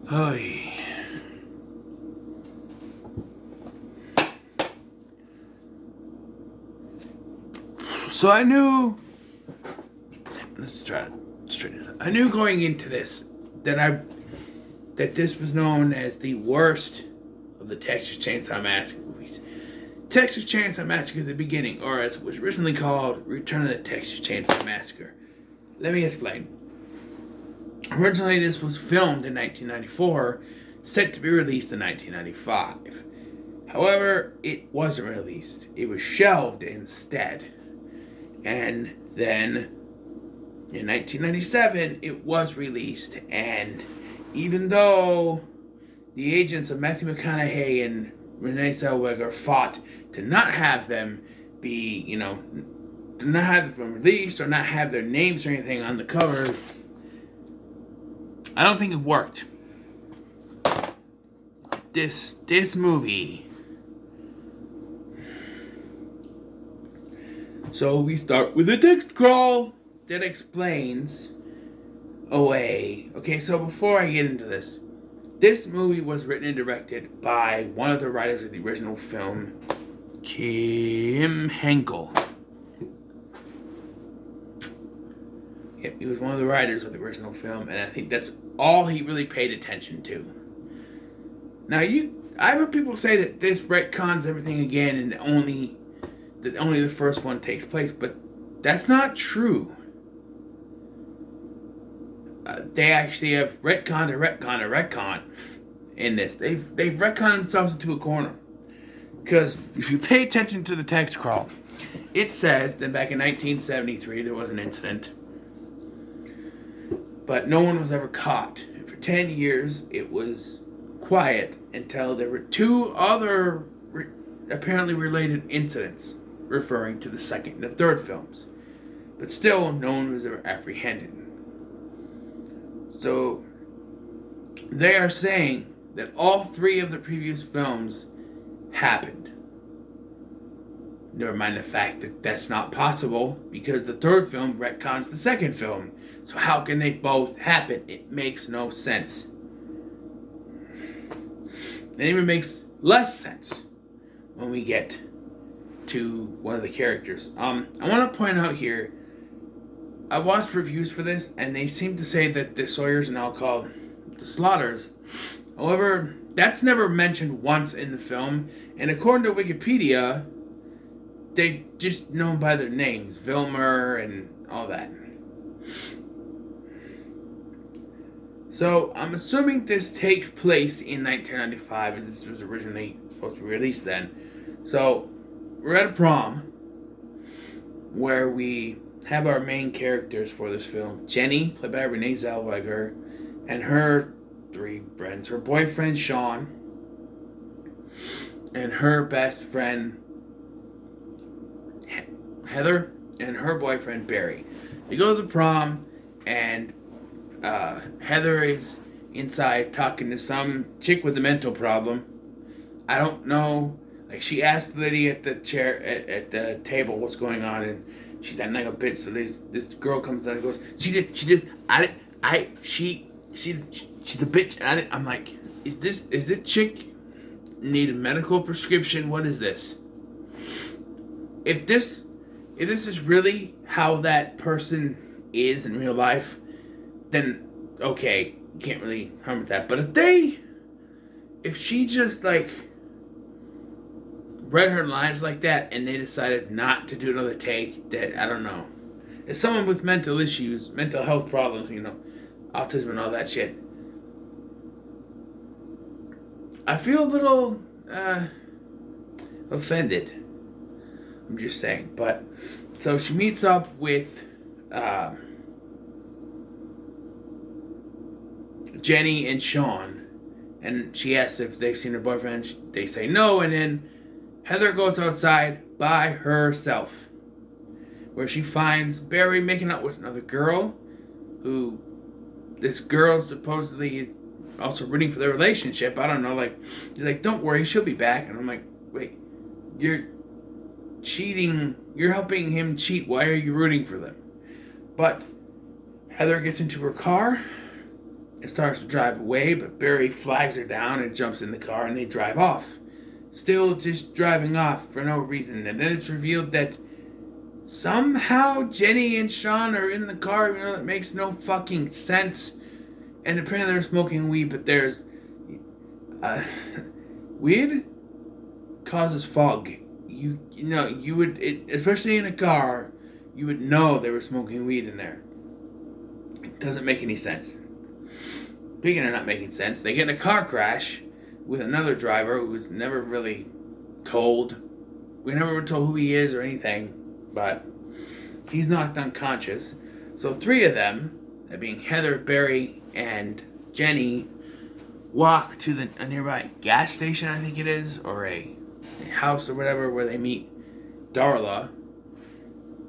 Hi. So I knew. Let's try to straighten this out. I knew going into this that this was known as the worst of the Texas Chainsaw Massacre movies. Texas Chainsaw Massacre at the beginning, or as it was originally called, Return of the Texas Chainsaw Massacre. Let me explain. Originally, this was filmed in 1994, set to be released in 1995. However, it wasn't released. It was shelved instead. And then in 1997, it was released, and even though the agents of Matthew McConaughey and Renee Zellweger fought to not have them be, to not have them released or not have their names or anything on the cover, I don't think it worked. This movie. So we start with a text crawl that explains away. Okay, so before I get into this movie was written and directed by one of the writers of the original film, Kim Henkel. Yep, he was one of the writers of the original film, and I think that's all he really paid attention to. Now, I've heard people say that this retcons everything again, and only the first one takes place, but that's not true. They actually have retcon in this. They've retconned themselves into a corner. Because if you pay attention to the text crawl, it says that back in 1973 there was an incident, but no one was ever caught. And for 10 years it was quiet until there were two other apparently related incidents referring to the second and the third films. But still, no one was ever apprehended. So, they are saying that all three of the previous films happened. Never mind the fact that that's not possible, because the third film retcons the second film. So how can they both happen? It makes no sense. It even makes less sense when we get to one of the characters. I want to point out here, I watched reviews for this, and they seem to say that the Sawyers are now called the Slaughters. However, that's never mentioned once in the film, and according to Wikipedia, they just known by their names, Vilmer and all that. So, I'm assuming this takes place in 1995, as this was originally supposed to be released then. So, we're at a prom, where we have our main characters for this film. Jenny, played by Renee Zellweger, and her three friends. Her boyfriend, Sean, and her best friend, Heather, and her boyfriend, Barry. They go to the prom, and Heather is inside talking to some chick with a mental problem. I don't know. Like, she asked the lady at the chair, at the table, what's going on, and she's acting like a bitch. So this girl comes out and goes, she's a bitch. And I'm like, is this chick need a medical prescription? What is this? If this is really how that person is in real life, then okay, you can't really harm with that. But if she just like read her lines like that and they decided not to do another take, that I don't know. As someone with mental issues, mental health problems, autism and all that shit, I feel a little offended. I'm just saying. But so she meets up with Jenny and Sean, and she asks if they've seen her boyfriend. They say no, and then Heather goes outside by herself, where she finds Barry making out with another girl, who this girl supposedly is also rooting for their relationship. I don't know, like, he's like, don't worry, she'll be back. And I'm like, wait, you're cheating, you're helping him cheat, why are you rooting for them? But Heather gets into her car, and starts to drive away, but Barry flags her down and jumps in the car and they drive off. Still just driving off for no reason. And then it's revealed that somehow Jenny and Sean are in the car. That makes no fucking sense. And apparently they're smoking weed, but there's... weed causes fog. You would, especially in a car, you would know they were smoking weed in there. It doesn't make any sense. Speaking of not making sense, they get in a car crash with another driver who was never really told. We never were told who he is or anything, but he's knocked unconscious. So 3 of them, that being Heather, Barry, and Jenny, walk to a nearby gas station, I think it is, or a house or whatever, where they meet Darla.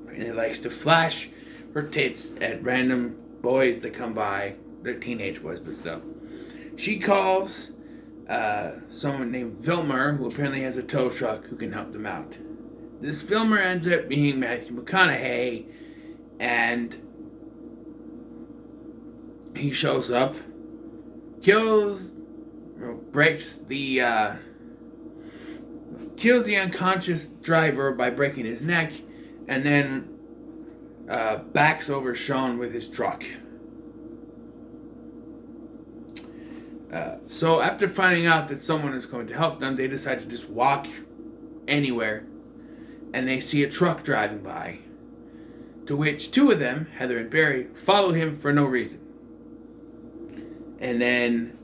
And he likes to flash her tits at random boys that come by. They're teenage boys, but still. She calls someone named Vilmer, who apparently has a tow truck, who can help them out. This Vilmer ends up being Matthew McConaughey, and he shows up, breaks the unconscious driver by breaking his neck, and then backs over Sean with his truck. So after finding out that someone is going to help them, they decide to just walk anywhere, and they see a truck driving by, to which 2 of them, Heather and Barry, follow him for no reason. And then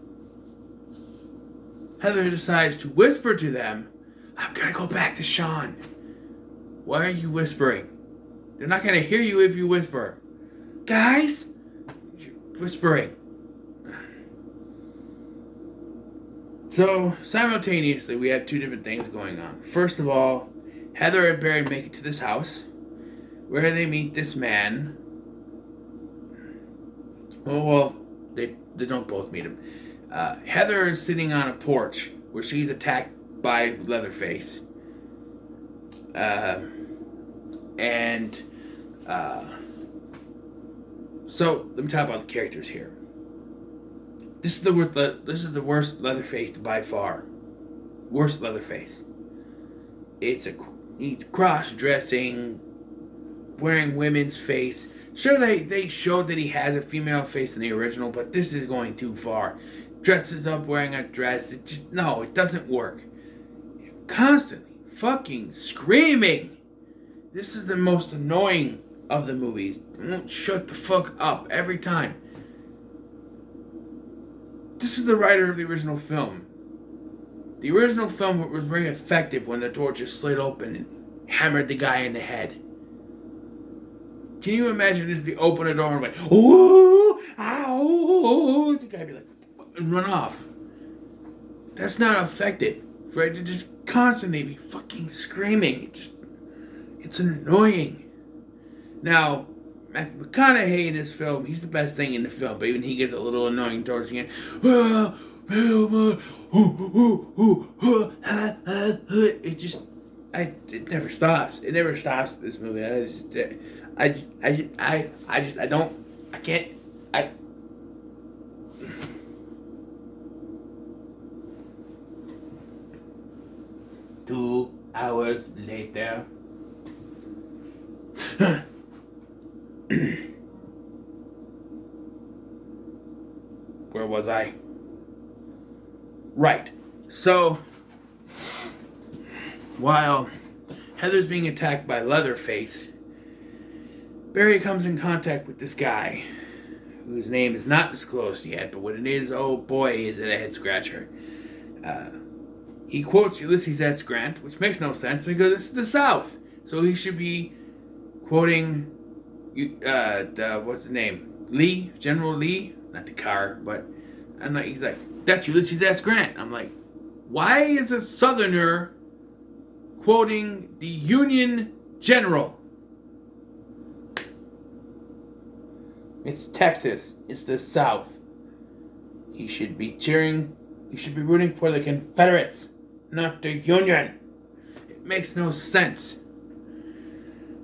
Heather decides to whisper to them, "I'm gonna go back to Sean." Why are you whispering? They're not gonna hear you if you whisper. Guys, you're whispering. So, simultaneously, we have 2 different things going on. First of all, Heather and Barry make it to this house, where they meet this man. Well, they don't both meet him. Heather is sitting on a porch, where she's attacked by Leatherface. So, let me talk about the characters here. This is the worst Leatherface by far. Worst Leatherface. He's cross-dressing, wearing women's face. Sure, they showed that he has a female face in the original, but this is going too far. Dresses up wearing a dress. It doesn't work. Constantly fucking screaming. This is the most annoying of the movies. Won't shut the fuck up every time. This is the writer of the original film. The original film was very effective when the door just slid open and hammered the guy in the head. Can you imagine this? Be open the door and like, "Oh, ow!" The guy be like, and run off. That's not effective. For it to just constantly be fucking screaming, it's annoying. Now, Matthew McConaughey in this film, he's the best thing in the film, but even he gets a little annoying towards the end. It never stops. It never stops. This movie. I can't. 2 hours later. Where was I? Right. So, while Heather's being attacked by Leatherface, Barry comes in contact with this guy, whose name is not disclosed yet, but what it is, oh boy, is it a head scratcher. He quotes Ulysses S. Grant, which makes no sense because it's the South. So he should be quoting, what's the name? Lee? General Lee? Not the car, but I'm like, he's like, "That's Ulysses S. Grant." I'm like, why is a Southerner quoting the Union General? It's Texas. It's the South. He should be rooting for the Confederates, not the Union. It makes no sense.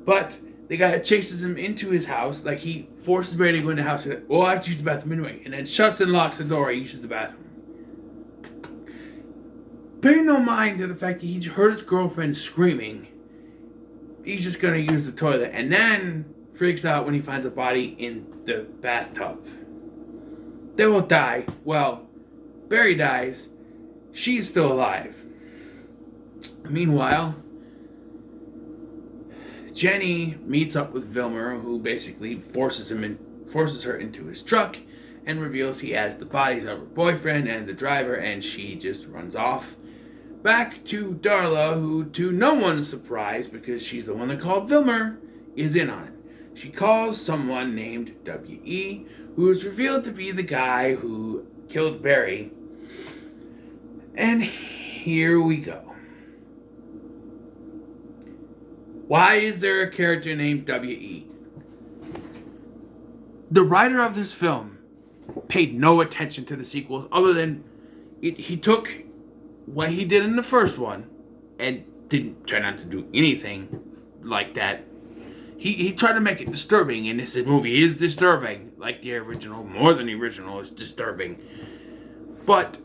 But the guy chases him into his house. Like, he forces Barry to go into the house. He's like, I have to use the bathroom anyway. And then shuts and locks the door. He uses the bathroom. Paying no mind to the fact that he heard his girlfriend screaming. He's just going to use the toilet. And then freaks out when he finds a body in the bathtub. They will die. Well, Barry dies. She's still alive. Meanwhile, Jenny meets up with Vilmer, who basically forces her into his truck and reveals he has the bodies of her boyfriend and the driver, and she just runs off. Back to Darla, who, to no one's surprise, because she's the one that called Vilmer, is in on it. She calls someone named W.E., who is revealed to be the guy who killed Barry. And here we go. Why is there a character named W.E.? The writer of this film paid no attention to the sequels other than he took what he did in the first one and didn't try not to do anything like that. He tried to make it disturbing, and this movie is disturbing, like the original. More than the original is disturbing. But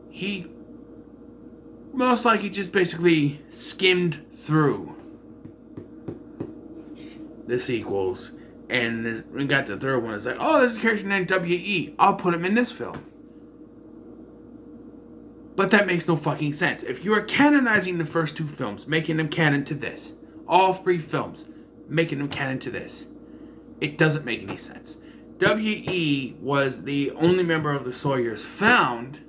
he most likely just basically skimmed through the sequels, and we got the third one. It's like, there's a character named W.E. I'll put him in this film. But that makes no fucking sense. If you are canonizing the first two films, making them canon to this, all three films, making them canon to this, it doesn't make any sense. W.E. was the only member of the Sawyers found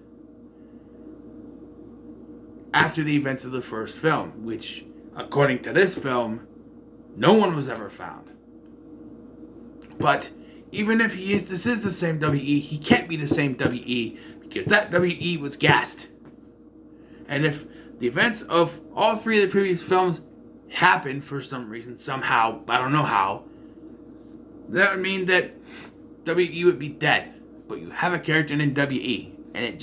after the events of the first film, which, according to this film, no one was ever found. But even if this is the same W.E., he can't be the same W.E. because that W.E. was gassed. And if the events of all three of the previous films happened for some reason, somehow, I don't know how, that would mean that W.E. would be dead. But you have a character named W.E. and it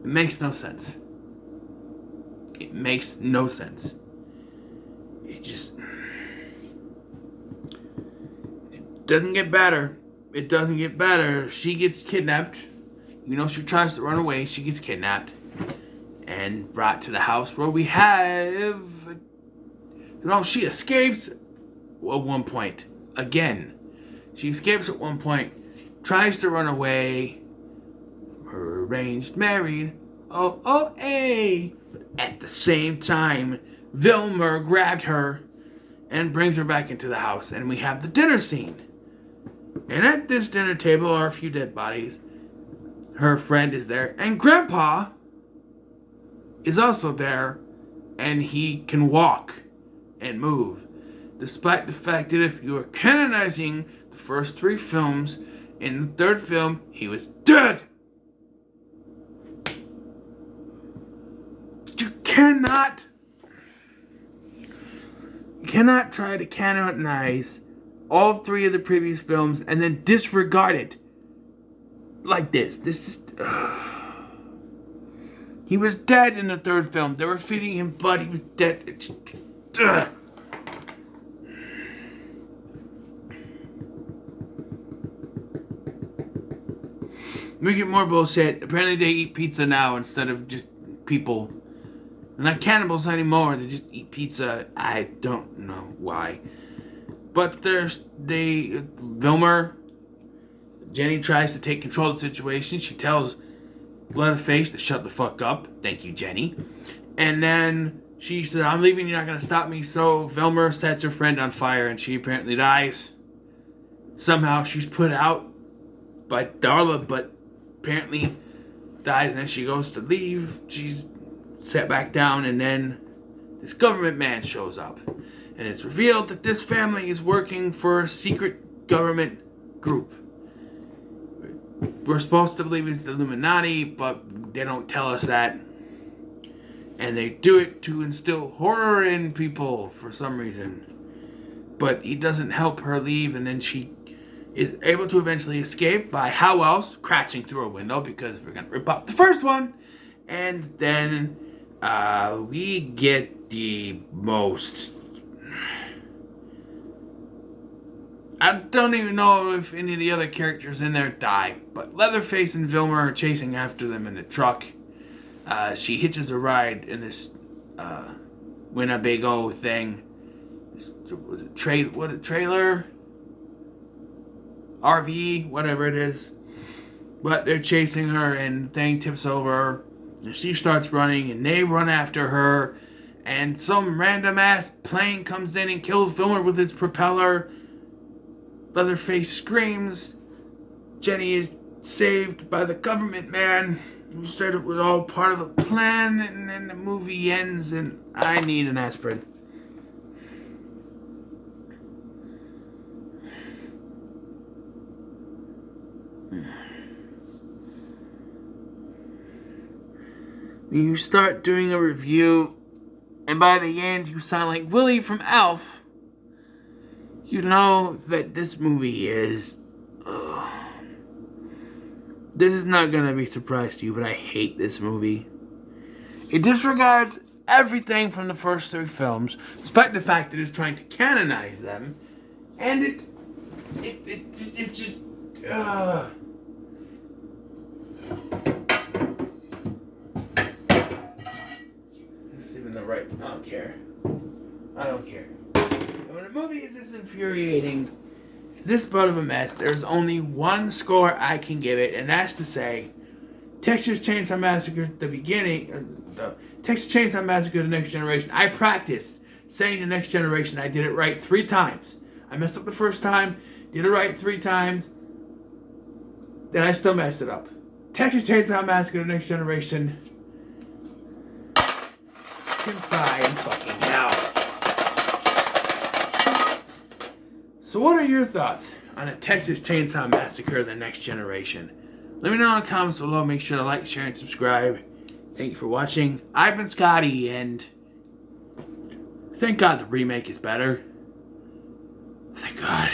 makes no sense. It makes no sense. It doesn't get better. It doesn't get better. She gets kidnapped. She tries to run away. She gets kidnapped and brought to the house where we have... she escapes at one point. Again. She escapes at one point. Tries to run away. Her arranged married. Hey! But at the same time, Vilmer grabbed her and brings her back into the house. And we have the dinner scene. And at this dinner table are a few dead bodies. Her friend is there. And Grandpa is also there. And he can walk and move. Despite the fact that if you are canonizing the first three films, in the third film, he was dead. You cannot try to canonize all three of the previous films and then disregard it like this. This is... He was dead in the third film. They were feeding him blood. He was dead. We get more bullshit. Apparently they eat pizza now instead of just people. They're not cannibals anymore. They just eat pizza. I don't know why. But Vilmer, Jenny tries to take control of the situation. She tells Leatherface to shut the fuck up. Thank you, Jenny. And then she said, I'm leaving, you're not going to stop me. So Vilmer sets her friend on fire and she apparently dies. Somehow she's put out by Darla, but apparently dies. And then she goes to leave. She's set back down, and then this government man shows up. And it's revealed that this family is working for a secret government group. We're supposed to believe it's the Illuminati, but they don't tell us that. And they do it to instill horror in people for some reason. But he doesn't help her leave, and then she is able to eventually escape by how else? Crashing through a window, because we're gonna rip off the first one. And then we get the most... I don't even know if any of the other characters in there die, but Leatherface and Vilmer are chasing after them in the truck. She hitches a ride in this Winnebago thing. Was it trailer? RV, whatever it is. But they're chasing her, and the thing tips over, and she starts running, and they run after her, and some random ass plane comes in and kills Vilmer with its propeller. Leatherface screams. Jenny is saved by the government man who said it was all part of a plan, and then the movie ends, and I need an aspirin. You start doing a review, and by the end you sound like Willie from Alf. You know that this movie is... This is not going to be a surprise to you, but I hate this movie. It disregards everything from the first 3 films, despite the fact that it's trying to canonize them. And it just... It's even the right... I don't care. And when a movie is this infuriating, this butt of a mess, there's only one score I can give it, and that's to say, Texas Chainsaw Massacre, the beginning, the Texas Chainsaw Massacre, The Next Generation. I practiced saying The Next Generation. I did it right 3 times. I messed up the first time, did it right 3 times, then I still messed it up. Texas Chainsaw Massacre, The Next Generation can fry in fucking hell. So what are your thoughts on a Texas Chainsaw Massacre, The Next Generation? Let me know in the comments below. Make sure to like, share, and subscribe. Thank you for watching. I've been Scotty, and thank God the remake is better. Thank God.